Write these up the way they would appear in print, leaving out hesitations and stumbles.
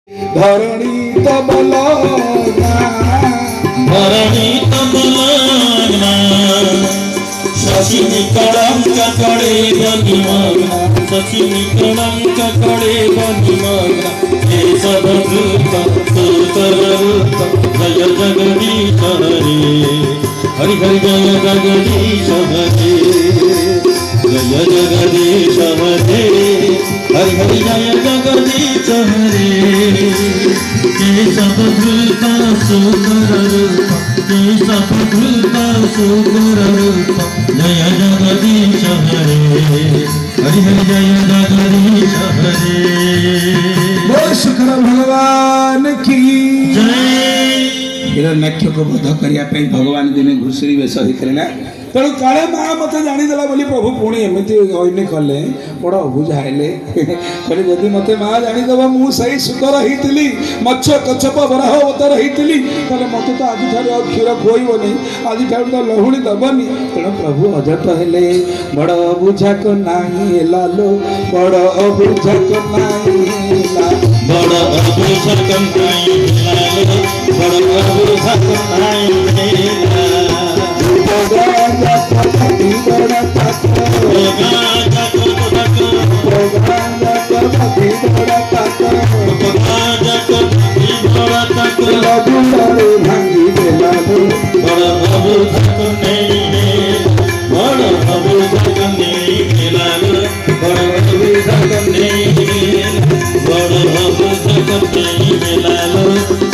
धरणी तबला धरणी तबला शशिनी कलंक कड़े बनी मग्ना शशिनी कलंक कड़े बनी मग्ना हे सब धूत सुतर रूप जय जगदीश हरे हरि हरि जय जगदीश हरे जय जगदीश हरे हरि हरि जय जगदीश हरे हे सब धूत सुतर रूप हे सब धूत सुतर रूप जय जगदीश हरे हरि हरि जय जगदीश हरे बोल शुक्र भगवान की जय। हिरण्यक्ष को बध करने भगवान दिने घुषुरी बेश होते ना तेणु काले माँ मत जानीदेला बोली प्रभु पुणी एमती अने कले बड़ अबुझा है कहली जदि मत माँ जानीदेव मुझे सुंदर होती मत्स्य कच्छप बराह अवतार होती तेरे मत तो आज क्षीर खुआबनी आज तो लहुणी दबनी तेणु प्रभु अजट हेले बड़ अबुझा को नहीं लालो बड़ अबुझा को नहीं बड़ अबुझा को नहीं बड़ अबुझा को नहीं भांगी देला बड़ अबुझा को नहीं बड़ अबुझा को नहीं बड़ अबुझा को नहीं बड़ अबुझा को नहीं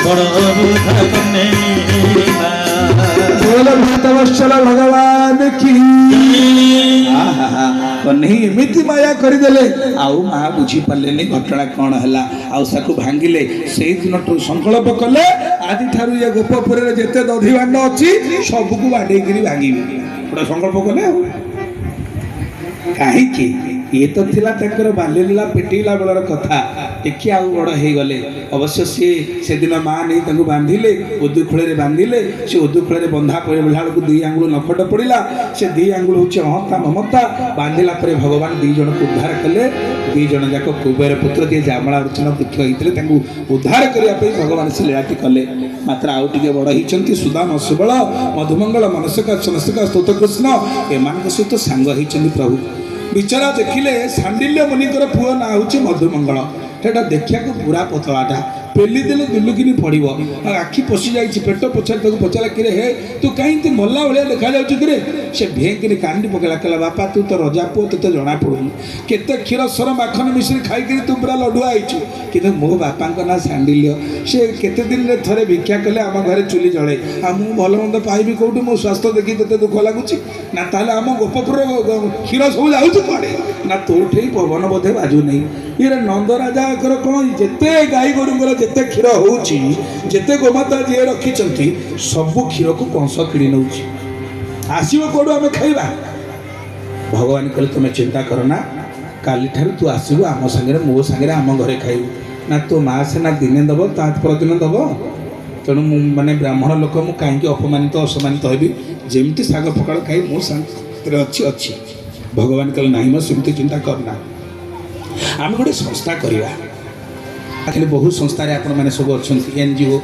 बड़ अबुझा को नहीं भक्तवत्सल भगवान की नहीं एमती माया करदेले आउ माँ बुझी पारे घटना कौन है आउ भांगिले से दिन संकल्प कले आदि ठारू ये गोपपुर जिते दधी भांड अच्छी सबको बाड़े भांगी गोटे संकल्प कले कहीं ये तो थिला बालीला पिटेला बेलर कथा टिके आउ बड़ हो गले अवश्य सी से दिन माँ नहीं बांधिले उदुखूल बांधिले से उदुखूल बंधा पड़े बेला बेलू दुई आंगुल नखट पड़ा से दुई आंगुल हूँ अहंता ममता बांधिला भगवान दुई जन को उद्धार कले दुई जन जाक कुबेर पुत्र दिए जामला अर्चना पुत्र होते उद्धार करने भगवान से लीलाटी कले मात्र आउ टे बड़ होती सुदाम सुबल मधुमंगल मनसका चनसका स्तोत्र कृष्ण एम सहित सांग होती प्रभु विचारा देखिले सांडिल्य मुनिकर पुओ ना हूँ मधुमंगल सेटा देखा पूरा पतलाटा पेली देले दुलुकिनी पड़ो आखि पशि जा पेट पचार पचारा कि हे तू कहीं मल्ला भाया देखा जा से भेंकि कांदी पकड़ा कहला बापा तू तो रजा पुओ तुते जना पड़ूनी केते क्षीर सर माखन मिश्री खाई तू पूरा लडुआ आईचु कि मो बापा ना सांडिल्य से केते दिन थे भिक्षा कले आम घर चुली जले आ मु भल मंद पाइबी कौटू मो स्वास्थ्य देखी ते दुख लगुच ना ताले आम गोपपुर क्षीर सब जाऊँ कड़े ना तोठे पवन बोधे बाजू नहीं ये नंद राजा कौन जिते गाई गोरुंगर जिते क्षीर होते गोमाता जी रखी सबू क्षीर को कंस किणी नौ आसो कौटू आम खाइबा भगवान कहले तुम्हें चिंता करना काली ठार तू आसबू आम सागर मो सागर आम घरे खाइबू ना तो माँ सेना दिने दब परदिन दब तेणु माने ब्राह्मण लोक मु कहीं अपमानित असमानित हेबी जमी शाग पखाड़ खाई मो सागर अच्छी अच्छी भगवान कहले नहीं मो सेमती चिंता करना आम गोटे संस्था करवा खाली बहुत संस्थार आपण मैंने सब अच्छा एनजीओ